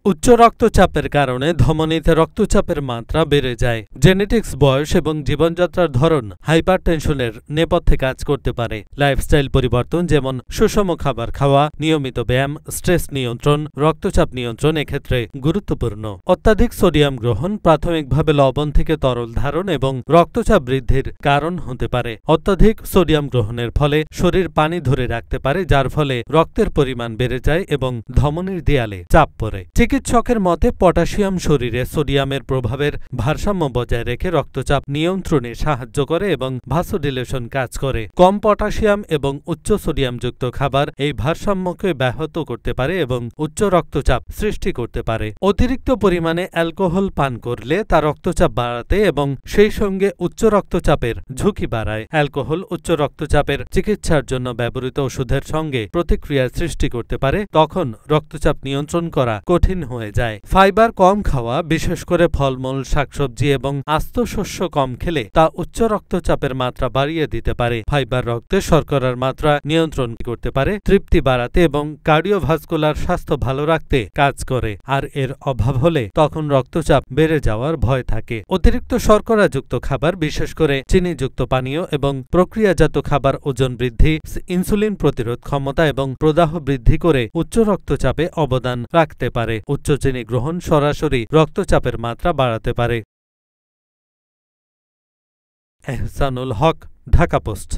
উচ্চ রক্তচাপের কারণে ধমনীতে রক্তচাপের মাত্রা বেড়ে যায়। জেনেটিক্স, বয়স এবং জীবনযাত্রার ধরন হাইপারটেনশনের নেপথ্যে কাজ করতে পারে। লাইফস্টাইল পরিবর্তন যেমন সুষম খাবার খাওয়া, নিয়মিত ব্যায়াম, স্ট্রেস নিয়ন্ত্রণ, রক্তচাপ নিয়ন্ত্রণ এক্ষেত্রে গুরুত্বপূর্ণ। অত্যাধিক সোডিয়াম গ্রহণ প্রাথমিকভাবে লবণ থেকে তরল ধারণ এবং রক্তচাপ বৃদ্ধির কারণ হতে পারে। অত্যাধিক সোডিয়াম গ্রহণের ফলে শরীর পানি ধরে রাখতে পারে, যার ফলে রক্তের পরিমাণ বেড়ে যায় এবং ধমনীর দেয়ালে চাপ পড়ে। চিকিৎসকের মতে পটাশিয়াম শরীরে সোডিয়ামের প্রভাবের ভারসাম্য বজায় রেখে রক্তচাপ নিয়ন্ত্রণে সাহায্য করে এবং ভাসোডিলেশন কাজ করে। কম পটাশিয়াম এবং উচ্চ সোডিয়ামযুক্ত খাবার এই ভারসাম্যকে ব্যাহত করতে পারে এবং উচ্চ রক্তচাপ সৃষ্টি করতে পারে। অতিরিক্ত পরিমাণে অ্যালকোহল পান করলে তা রক্তচাপ বাড়াতে এবং সেই সঙ্গে উচ্চ রক্তচাপের ঝুঁকি বাড়ায়। অ্যালকোহল উচ্চ রক্তচাপের চিকিৎসার জন্য ব্যবহৃত ওষুধের সঙ্গে প্রতিক্রিয়া সৃষ্টি করতে পারে, তখন রক্তচাপ নিয়ন্ত্রণ করা কঠিন হয়ে যায়। ফাইবার কম খাওয়া, বিশেষ করে ফলমূল, শাকসবজি এবং আস্ত শস্য কম খেলে তা উচ্চ রক্তচাপের মাত্রা বাড়িয়ে দিতে পারে। ফাইবার রক্তে শর্করার মাত্রা নিয়ন্ত্রণ করতে পারে, তৃপ্তি বাড়াতে এবং কার্ডিওভাস্কুলার স্বাস্থ্য ভালো রাখতে কাজ করে। আর এর অভাব হলে তখন রক্তচাপ বেড়ে যাওয়ার ভয় থাকে। অতিরিক্ত শর্করাযুক্ত খাবার, বিশেষ করে চিনিযুক্ত পানীয় এবং প্রক্রিয়াজাত খাবার ওজন বৃদ্ধি, ইনসুলিন প্রতিরোধ ক্ষমতা এবং প্রদাহ বৃদ্ধি করে উচ্চ রক্তচাপে অবদান রাখতে পারে। উচ্চ চিনি গ্রহণ সরাসরি রক্তচাপের মাত্রা বাড়াতে পারে। এহসানুল হক, ঢাকা পোস্ট।